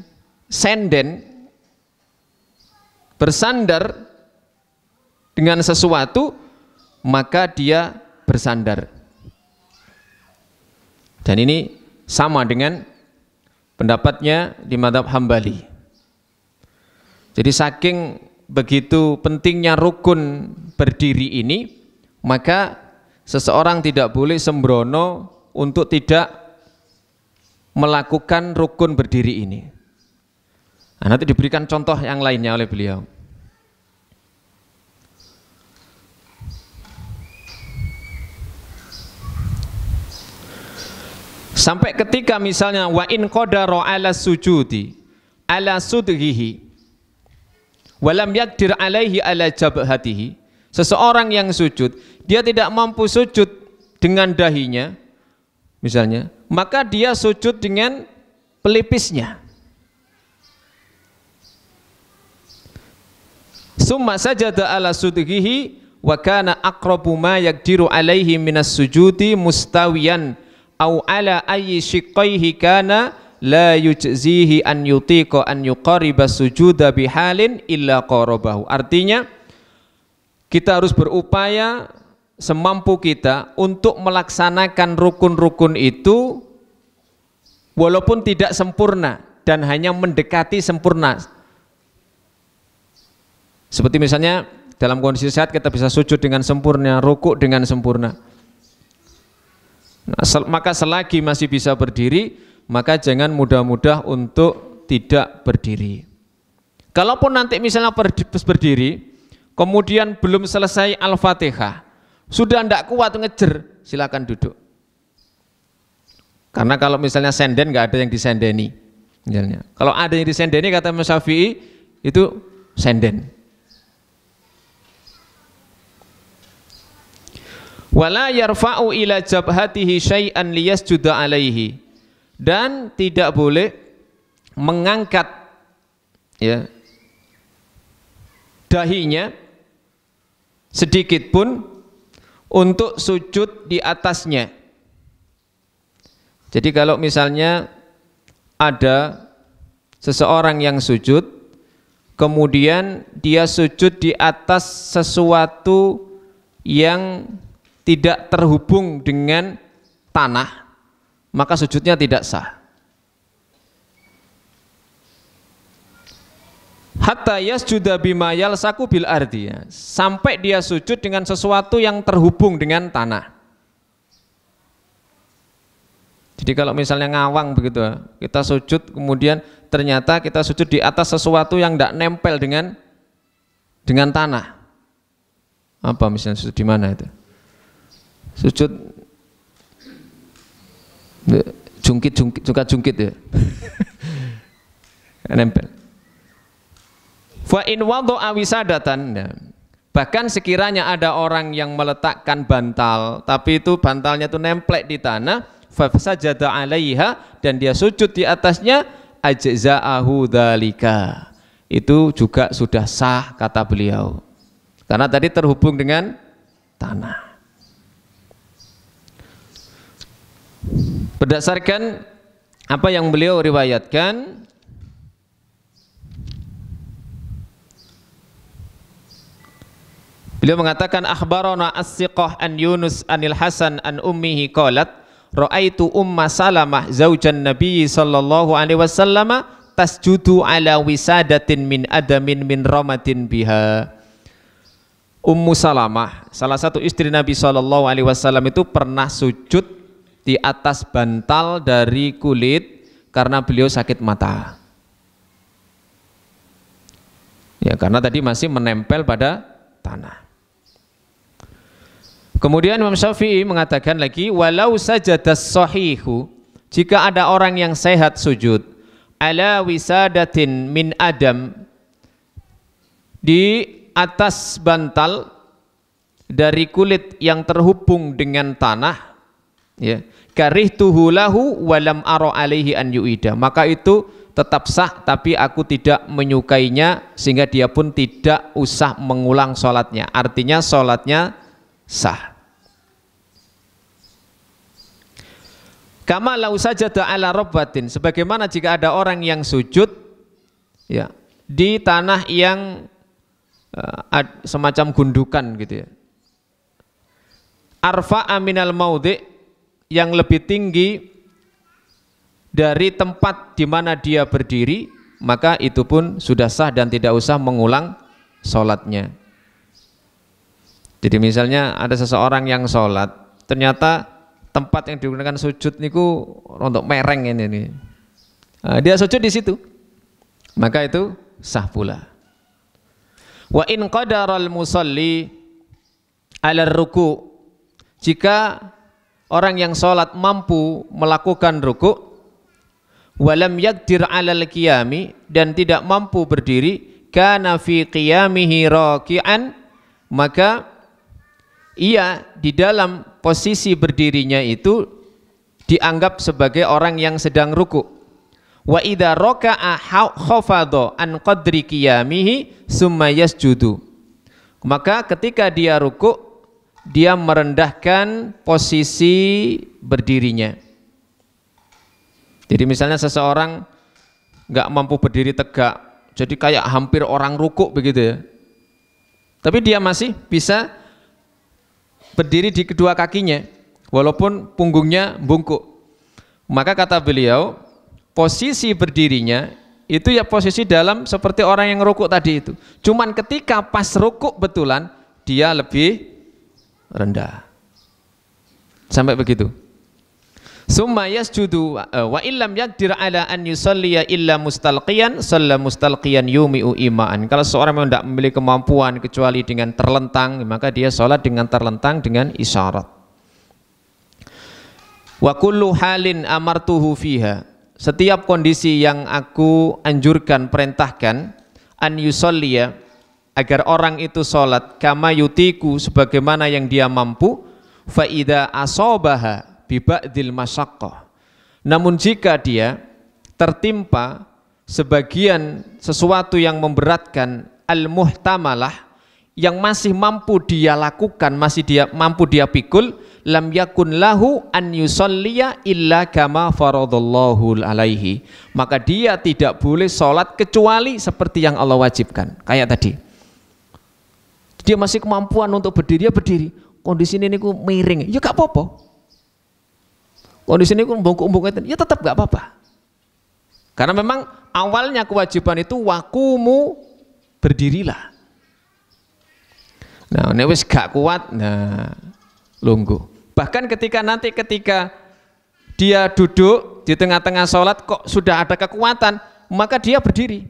senden, bersandar dengan sesuatu, maka dia bersandar. Dan ini sama dengan pendapatnya di mazhab Hambali. Jadi saking begitu pentingnya rukun berdiri ini, maka seseorang tidak boleh sembrono untuk tidak melakukan rukun berdiri ini. Nah, nanti diberikan contoh yang lainnya oleh beliau. Sampai ketika misalnya wa in qadara ala sujudi ala sudhihi wa lam yaqdir alaihi ala jabhatihi, seseorang yang sujud dia tidak mampu sujud dengan dahinya misalnya, maka dia sujud dengan pelipisnya. Summa sajada ala sudhihi wa kana aqrabu ma yaqdiru alaihi minas sujudi mustawiyan au ala ayyi shiqqaihi kana la yujzihi an yutiqa an yuqariba sujuda bihalin illa qarabahu. Artinya kita harus berupaya semampu kita untuk melaksanakan rukun-rukun itu walaupun tidak sempurna dan hanya mendekati sempurna. Seperti misalnya dalam kondisi sehat kita bisa sujud dengan sempurna, rukuk dengan sempurna. Nah, maka selagi masih bisa berdiri, maka jangan mudah-mudah untuk tidak berdiri. Kalaupun nanti misalnya berdiri, kemudian belum selesai Al-Fatihah, sudah tidak kuat ngejer, silakan duduk. Karena kalau misalnya senden nggak ada yang disendeni. Misalnya, kalau ada yang disendeni kata Mas Syafi'i itu senden. Wala yarfa'u ila jabhatihi syai'an liyasjuda alaihi, dan tidak boleh mengangkat, ya, dahinya sedikit pun untuk sujud di atasnya. Jadi kalau misalnya ada seseorang yang sujud, kemudian dia sujud di atas sesuatu yang tidak terhubung dengan tanah, maka sujudnya tidak sah. Hatta yasjuda bima yalsaku bil ardi, sampai dia sujud dengan sesuatu yang terhubung dengan tanah. Jadi kalau misalnya ngawang begitu, kita sujud kemudian ternyata kita sujud di atas sesuatu yang tidak nempel dengan tanah. Apa misalnya sujud di mana itu? Sujud jungkit ya. Nempel. Fa in wadha'a wisadatan, bahkan sekiranya ada orang yang meletakkan bantal tapi itu bantalnya itu nemplek di tanah, fa sajada 'alaiha, dan dia sujud di atasnya, ajza'ahu dzalika, itu juga sudah sah kata beliau, karena tadi terhubung dengan tanah. Berdasarkan apa yang beliau riwayatkan, beliau mengatakan akhbarana as-siqah an Yunus anil Hasan an ummihi qalat ra'aitu umma Salamah zaujan Nabi sallallahu alaihi wasallam tasjudu ala wisadatin min adamin min ramatin biha. Ummu Salamah, salah satu istri Nabi sallallahu alaihi wasallam itu pernah sujud di atas bantal dari kulit karena beliau sakit mata. Ya, karena tadi masih menempel pada tanah. Kemudian Imam Syafi'i mengatakan lagi, walau sajadas sahihu, jika ada orang yang sehat sujud ala wisadatin min adam, di atas bantal dari kulit yang terhubung dengan tanah, ya, karihtuhu lahu walam ara alaihi an yuida, maka itu tetap sah tapi aku tidak menyukainya sehingga dia pun tidak usah mengulang sholatnya, artinya sholatnya sah. Kama lau sajada ala robbatin, sebagaimana jika ada orang yang sujud, ya, di tanah yang semacam gundukan gitu ya, arfa'a minal maudhi', yang lebih tinggi dari tempat di mana dia berdiri, maka itu pun sudah sah dan tidak usah mengulang sholatnya. Jadi misalnya ada seseorang yang sholat, ternyata tempat yang digunakan sujud niku untuk mereng ini nih. Nah, dia sujud di situ, maka itu sah pula. Wa in qadaral musalli ala ruku', jika orang yang sholat mampu melakukan ruku', walam yaqdir alal qiyami, dan tidak mampu berdiri, kana fi qiyamihi raki'an, maka ia di dalam posisi berdirinya itu dianggap sebagai orang yang sedang ruku'. Wa idza raka'a khafadha an qadri qiyamihi summa yasjudu, maka ketika dia ruku', dia merendahkan posisi berdirinya. Jadi misalnya seseorang nggak mampu berdiri tegak, jadi kayak hampir orang ruku' begitu ya, tapi dia masih bisa berdiri di kedua kakinya walaupun punggungnya bungkuk, maka kata beliau posisi berdirinya itu ya posisi dalam seperti orang yang rukuk tadi itu, cuman ketika pas rukuk betulan dia lebih rendah, sampai begitu. Summa yasjudu wa illam yaqdir ala an yusalliya illa mustalqiyan shalla mustalqiyan yumi'u ima'an. Kalau seorang memang tidak memiliki kemampuan kecuali dengan terlentang, maka dia sholat dengan terlentang dengan isyarat. Wa kullu halin amartuhu fiha, setiap kondisi yang aku anjurkan, perintahkan, an yusalliya, agar orang itu sholat, kama yutiku, sebagaimana yang dia mampu, fa idza asabaha bi ba'dil masyaqqah, namun jika dia tertimpa sebagian sesuatu yang memberatkan, al muhtamalah, yang masih mampu dia lakukan, masih dia mampu dia pikul, lam yakun lahu an yusalliya illa kama faradallahu alaihi, maka dia tidak boleh sholat kecuali seperti yang Allah wajibkan. Kayak tadi, dia masih kemampuan untuk berdiri, ya berdiri, kondisi ini ku miring, ya gak apa-apa, kondisi ini ku bungkuk-bungkuk, ya tetap gak apa-apa, karena memang awalnya kewajiban itu wakumu, berdirilah. Nah, ini wis gak kuat, nah lungguh. Bahkan ketika dia duduk di tengah-tengah sholat kok sudah ada kekuatan, maka dia berdiri,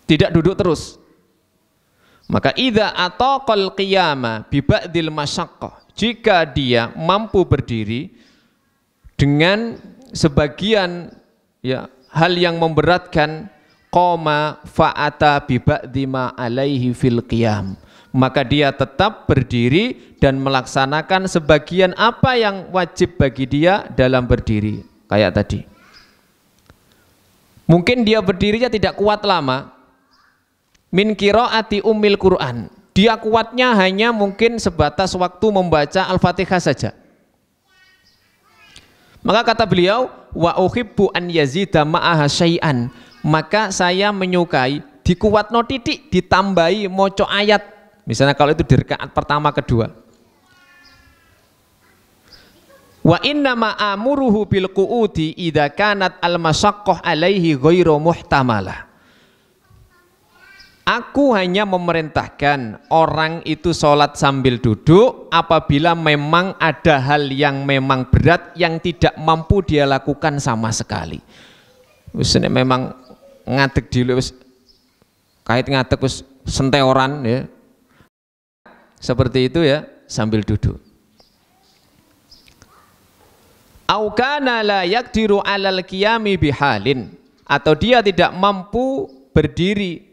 tidak duduk terus. Maka idza ataqal qiyama bi ba'dil masyaqqah, jika dia mampu berdiri dengan sebagian ya hal yang memberatkan, qoma fa'ata bi ba'di ma alaihi fil qiyam, maka dia tetap berdiri dan melaksanakan sebagian apa yang wajib bagi dia dalam berdiri. Kayak tadi, mungkin dia berdirinya tidak kuat lama, min qiraati ummil Quran, dia kuatnya hanya mungkin sebatas waktu membaca Al-Fatihah saja, Maka kata beliau, wa uhibbu an yazida ma'aha syai'an, maka saya menyukai dikuatno titik, ditambahi moco ayat. Misalnya kalau itu di rakaat pertama kedua. Wa inna ma amuruhu bil qu'udi idza kanat al masyaqqah alaihi ghairu muhtamalah. Aku hanya memerintahkan orang itu sholat sambil duduk apabila memang ada hal yang memang berat yang tidak mampu dia lakukan sama sekali. Wis memang ngadeg dulu, wis kait ngadeg wis senteoran ya. Seperti itu ya, sambil duduk. Au kana la yaqdiru 'alal qiyami bihalin, atau dia tidak mampu berdiri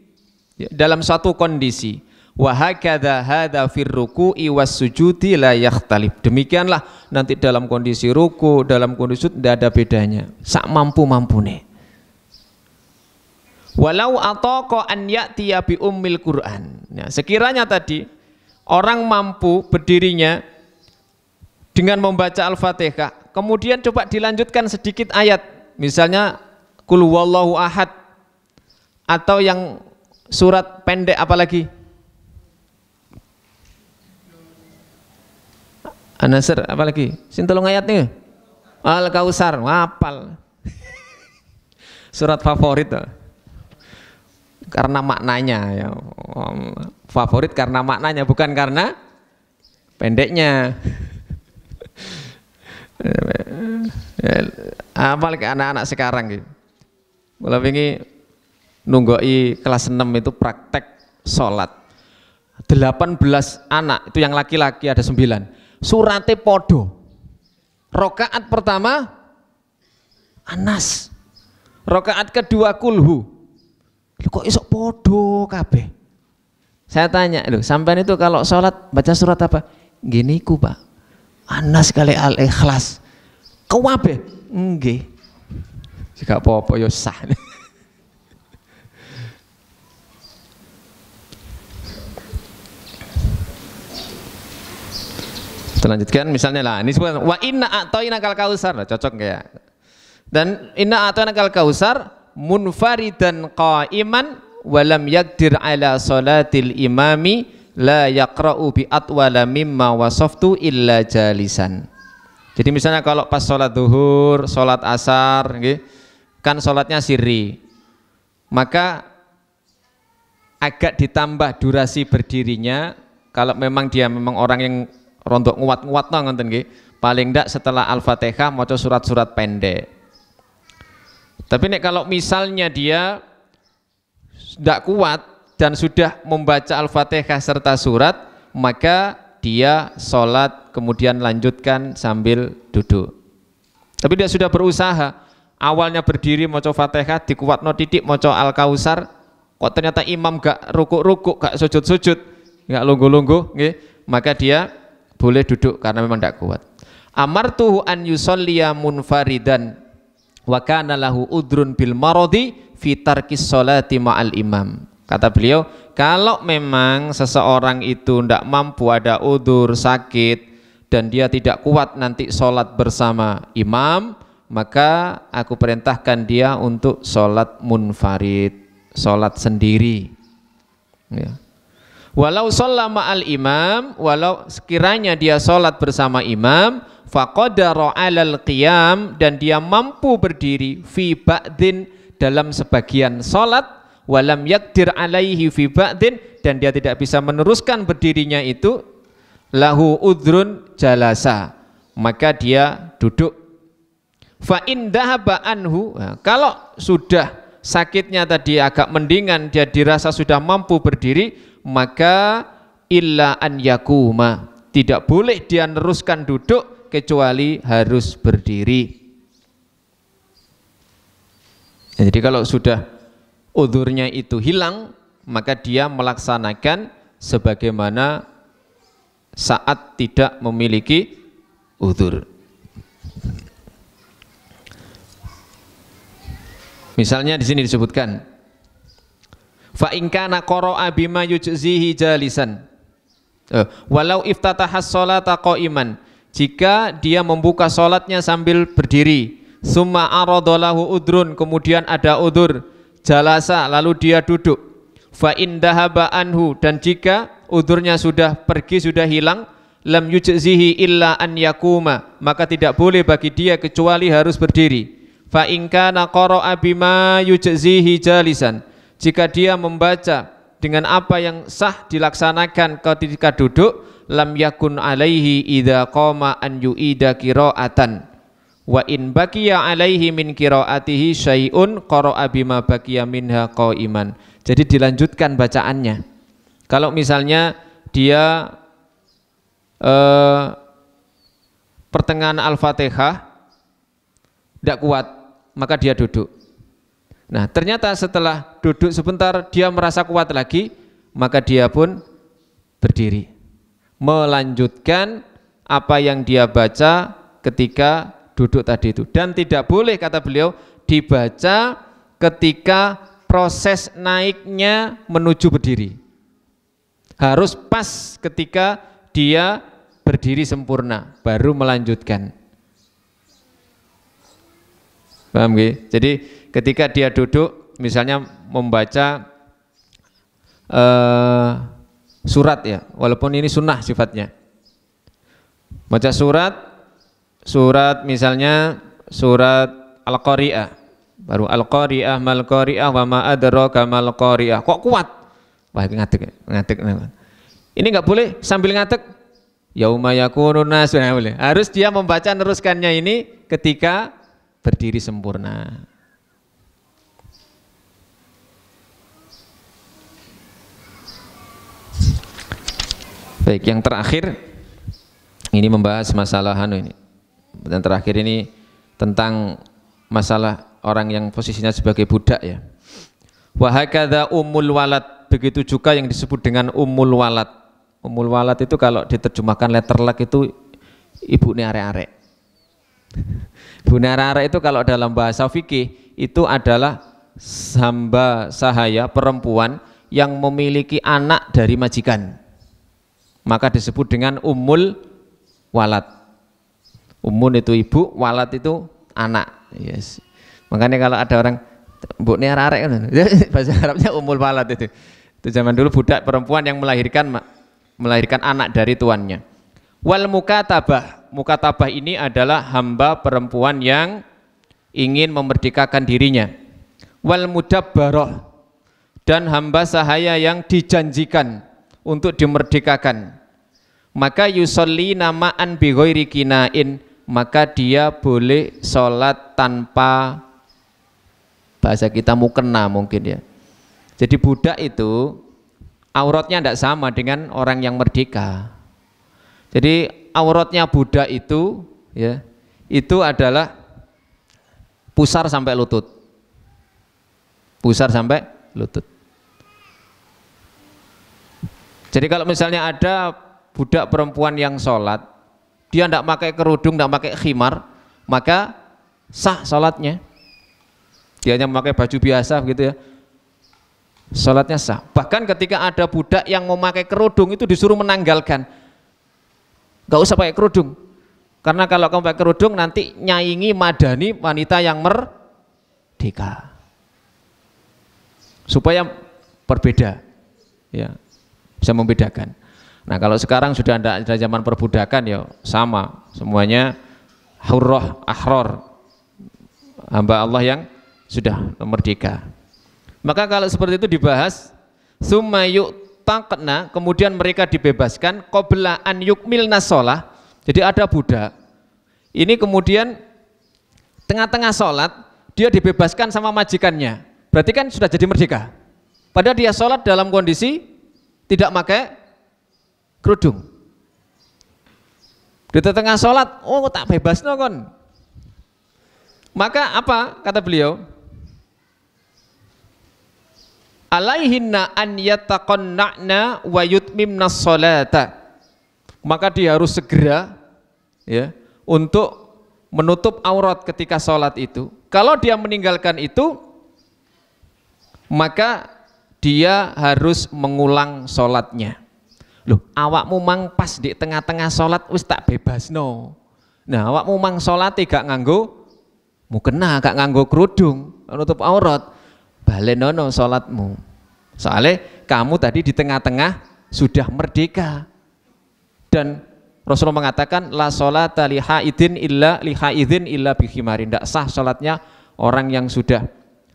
dalam suatu kondisi. Wa hakadha hadza fir ruku'i was sujudi la yakhtalif. Demikianlah nanti dalam kondisi ruku, dalam kondisi sujud tidak ada bedanya, sak mampu-mampune. Walau ataqa an ya'tiya bi ummil Qur'an. Nah, sekiranya tadi orang mampu berdirinya dengan membaca Al-Fatihah, kemudian coba dilanjutkan sedikit ayat, misalnya Qul huwallahu ahad, atau yang surat pendek apalagi? An-Nasr apalagi? Sintelung ayatnya? Al-Kautsar, hafal. Surat favorit karena maknanya ya. Favorit karena maknanya, bukan karena pendeknya. Apalagi anak-anak sekarang gitu. Kalau ingin nunggoi kelas 6 itu praktek sholat 18 anak, itu yang laki-laki ada 9, surate podo. Rokaat pertama Anas, rokaat kedua kulhu. Kok isok podo kabeh? Saya tanya, loh, sampean itu kalau sholat baca surat apa? Gini ku Pak, Anas kali Al-Ikhlas. Kau kabeh? Nggih. Jika apa-apa ya sah. Lanjutkan misalnya lah, ini sebutkan wa inna a'tainakal kautsar, cocok enggak ya? Dan inna a'tainakal kautsar munfaridan qa'iman wa lam yaqdir ala salatil imami la yaqra'u bi atwala mimma wasaftu illa jalisan. Jadi misalnya kalau pas sholat zuhur, sholat asar, kan sholatnya sirri, maka agak ditambah durasi berdirinya. Kalau memang dia memang orang yang rontok nguat-nguat ngoten nggih, paling ndak setelah Al-Fatihah maca surat-surat pendek. Tapi nek kalau misalnya dia ndak kuat dan sudah membaca Al-Fatihah serta surat, maka dia sholat kemudian lanjutkan sambil duduk. Tapi dia sudah berusaha, awalnya berdiri maca Fatihah, dikuatno titik maca Al-Kautsar, kok ternyata imam gak rukuk-rukuk, gak sujud-sujud, gak lungguh-lungguh nggih, maka dia boleh duduk karena memang tidak kuat. Amartuhu an yusolliya munfaridan wa kana lahu udrun bil maradi fi tarkis sholati ma'al imam. Kata beliau, kalau memang seseorang itu tidak mampu, ada udzur sakit dan dia tidak kuat nanti sholat bersama imam, maka aku perintahkan dia untuk sholat munfarid, sholat sendiri ya. Walau sholat ma'al imam, walau sekiranya dia sholat bersama imam, faqadara 'alal qiyam, dan dia mampu berdiri fi ba'din, dalam sebagian sholat, walam yakdir alaihi fi ba'din, dan dia tidak bisa meneruskan berdirinya itu, lahu udhrun jalasa, maka dia duduk. Fa in dhahaba anhu, kalau sudah sakitnya tadi agak mendingan, dia dirasa sudah mampu berdiri, maka illa an yakuma, tidak boleh dia meneruskan duduk kecuali harus berdiri. Jadi kalau sudah udzurnya itu hilang, maka dia melaksanakan sebagaimana saat tidak memiliki udzur. Misalnya di sini disebutkan fa in kana qara'a bima yujzihi jalisan walau iftatahas sholata qa'iman, jika dia membuka sholatnya sambil berdiri, summa aradolahu udrun, kemudian ada udur, jalasa, lalu dia duduk, fa in dahaba anhu, dan jika udurnya sudah pergi, sudah hilang, lam yujzihi illa an yakuma, maka tidak boleh bagi dia kecuali harus berdiri. Fa in kana qara'a bima yujzihi jalisan, jika dia membaca dengan apa yang sah dilaksanakan ketika duduk, lam yakun alaihi idza qama an yu'ida qira'atan, wa in baqiya alaihi min qira'atihi syai'un qara'a bima baqiya minha qa'iman. Jadi dilanjutkan bacaannya. Kalau misalnya dia pertengahan Al-Fatihah tidak kuat, maka dia duduk. Nah, ternyata setelah duduk sebentar dia merasa kuat lagi, maka dia pun berdiri, melanjutkan apa yang dia baca ketika duduk tadi itu. Dan tidak boleh, kata beliau, dibaca ketika proses naiknya menuju berdiri. Harus pas ketika dia berdiri sempurna, baru melanjutkan. Paham gak? Jadi ketika dia duduk, misalnya membaca surat ya, walaupun ini sunnah sifatnya, baca surat misalnya surat Al-Qari'ah, baru Al-Qari'ah mal Qari'ah wa ma adraka mal Qari'ah, kok kuat? Wah, ngadeg. Ini nggak boleh sambil ngadeg. Yauma yakunun nas, boleh. Harus dia membaca neruskannya ini ketika berdiri sempurna. Baik, yang terakhir ini membahas masalah ini. Dan terakhir ini tentang masalah orang yang posisinya sebagai budak ya. Wa hakadza ummul walad, begitu juga yang disebut dengan ummul walad. Ummul walad itu kalau diterjemahkan letterlek itu ibune arek-arek. Ibune arek-arek itu kalau dalam bahasa fikih itu adalah hamba sahaya perempuan yang memiliki anak dari majikan. Maka disebut dengan ummul walad. Ummun itu ibu, walad itu anak. Yes. Makanya kalau ada orang mbok ne arek kan, bahasa Arabnya ummul walad itu. Itu zaman dulu budak perempuan yang melahirkan anak dari tuannya. Wal mukatabah, mukatabah ini adalah hamba perempuan yang ingin memerdekakan dirinya. Wal mudabbarah, dan hamba sahaya yang dijanjikan untuk dimerdekakan. Maka yusolli namaan bi ghairi kinain, maka dia boleh sholat tanpa, bahasa kita mukena mungkin ya. Jadi budak itu auratnya tidak sama dengan orang yang merdeka. Jadi auratnya budak itu ya, itu adalah pusar sampai lutut. Pusar sampai lutut. Jadi kalau misalnya ada budak perempuan yang sholat, dia tidak pakai kerudung, tidak pakai khimar, maka sah sholatnya. Dia hanya memakai baju biasa begitu ya, sholatnya sah. Bahkan ketika ada budak yang memakai kerudung itu disuruh menanggalkan, nggak usah pakai kerudung, karena kalau kamu pakai kerudung nanti nyaingi madani wanita yang merdeka, supaya berbeda ya, bisa membedakan. Nah kalau sekarang sudah ada zaman perbudakan ya sama, semuanya hurrah ahror, hamba Allah yang sudah merdeka. Maka kalau seperti itu dibahas, summa yu'taqna, kemudian mereka dibebaskan qabla an yukmilna shalah. Jadi ada budak ini kemudian tengah-tengah sholat dia dibebaskan sama majikannya, berarti kan sudah jadi merdeka, padahal dia sholat dalam kondisi tidak pakai kerudung. Di tengah sholat, oh tak bebas no kon. Maka apa kata beliau? Alaihinna an yataqanna'na wa yutmimna sholata. Maka dia harus segera ya untuk menutup aurat ketika sholat itu. Kalau dia meninggalkan itu, maka dia harus mengulang sholatnya. loh awakmu mang pas di tengah-tengah sholat wis tak bebasno. Nah awakmu mang sholat gak nganggo mukena, gak nganggo kerudung, nutup aurat, balenono sholatmu. Soalnya kamu tadi di tengah-tengah sudah merdeka. Dan Rasulullah mengatakan la sholata li haidin illa bi khimarin. Tidak sah sholatnya orang yang sudah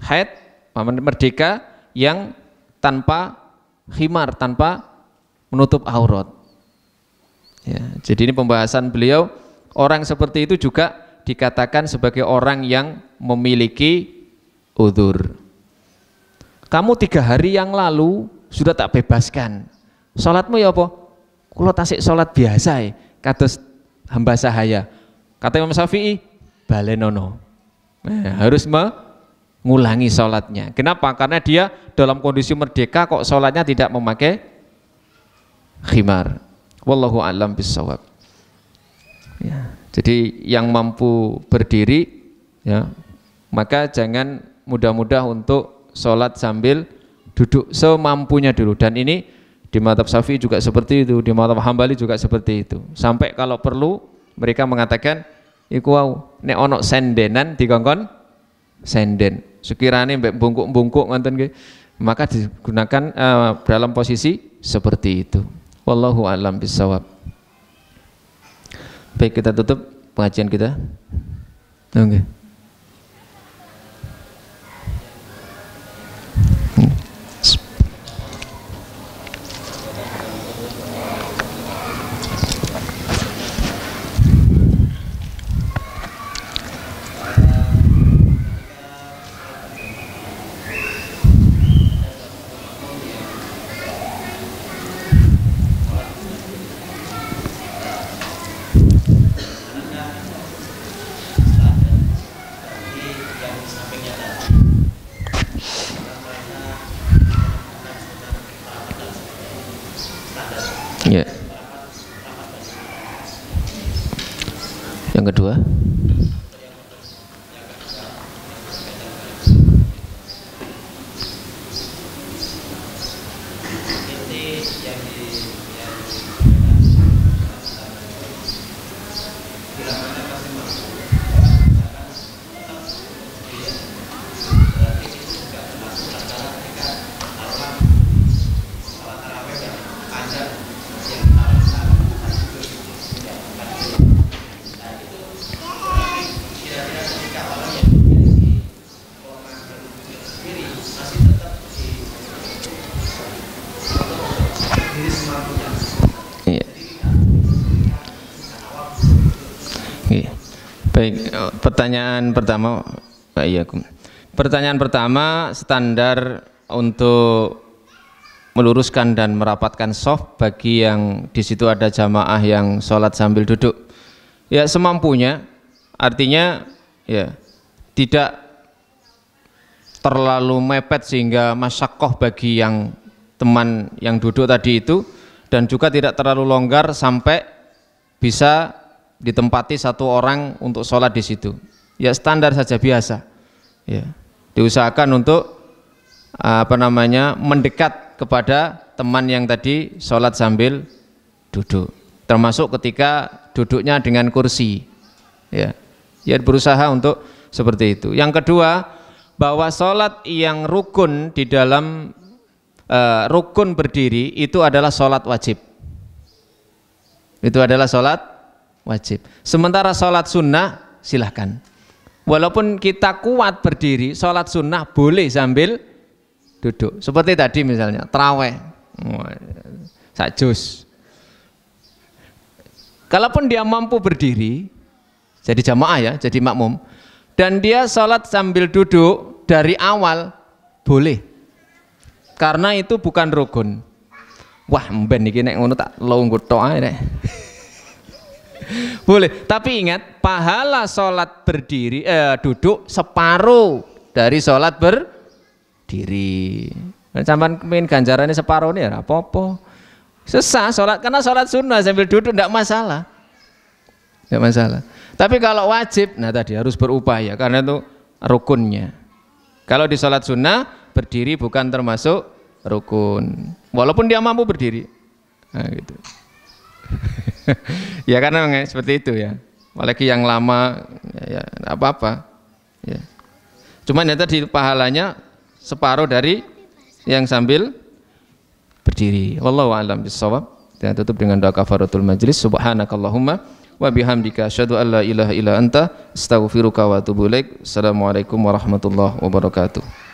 haid, merdeka, yang tanpa khimar, tanpa menutup aurat. Ya, jadi ini pembahasan beliau, orang seperti itu juga dikatakan sebagai orang yang memiliki udzur. Kamu 3 hari yang lalu sudah tak bebaskan. Sholatmu ya apa? Kulo tasik sholat biasa ya, kados hamba sahaya. Kata Imam Syafi'i, balenono. Nah, harus mengulangi sholatnya. Kenapa? Karena dia dalam kondisi merdeka kok sholatnya tidak memakai khimar. Wallahu a'lam bissawab. Ya, jadi yang mampu berdiri, ya, maka jangan mudah-mudah untuk sholat sambil duduk, semampunya dulu. Dan ini di mazhab Syafi'i juga seperti itu, di mazhab Hambali juga seperti itu. Sampai kalau perlu mereka mengatakan iku wau nek ono sendenan dikongkon senden. Sekiranya mbek bungkuk-bungkuk ngoten nggih, maka digunakan dalam posisi seperti itu. Wallahu a'lam bissawab. Baik, kita tutup pengajian kita. Oke. Ya. Yang kedua, baik, pertanyaan pertama, pertanyaan pertama, standar untuk meluruskan dan merapatkan shaf bagi yang di situ ada jamaah yang sholat sambil duduk. Ya semampunya, artinya ya tidak terlalu mepet sehingga masyakoh bagi yang teman yang duduk tadi itu, dan juga tidak terlalu longgar sampai bisa ditempati satu orang untuk sholat di situ. Ya standar saja biasa. Ya, diusahakan untuk mendekat kepada teman yang tadi sholat sambil duduk. Termasuk ketika duduknya dengan kursi. Ya, berusaha untuk seperti itu. Yang kedua, bahwa sholat yang rukun di dalam rukun berdiri itu adalah sholat wajib. Itu adalah sholat wajib. Sementara sholat sunnah silahkan. Walaupun kita kuat berdiri, sholat sunnah boleh sambil duduk. Seperti tadi misalnya taraweh, sak juz. Kalaupun dia mampu berdiri, jadi jamaah ya, jadi makmum, dan dia sholat sambil duduk dari awal boleh. Karena itu bukan rukun. Wah, mben iki nek ngono tak longgo tok ae nek. Boleh, tapi ingat pahala sholat berdiri duduk separuh dari sholat berdiri. Sampeyan pengen ganjarannya separuh nih ya apa-apa. Sesah sholat, karena sholat sunnah sambil duduk tidak masalah. Tidak masalah. Tapi kalau wajib, nah tadi harus berupaya karena itu rukunnya. Kalau di sholat sunnah berdiri bukan termasuk rukun. Walaupun dia mampu berdiri. Nah, gitu. Ya karena memang seperti itu ya. Apalagi yang lama ya enggak apa-apa. Ya. Cuman ya tadi pahalanya separuh dari yang sambil berdiri. Wallahu a'lam bishawab. Dan tutup dengan doa kafaratul majlis. Subhanakallahumma wa bihamdika asyhadu an la ilaha illa anta astaghfiruka wa atubu ilaik. Assalamualaikum warahmatullahi wabarakatuh.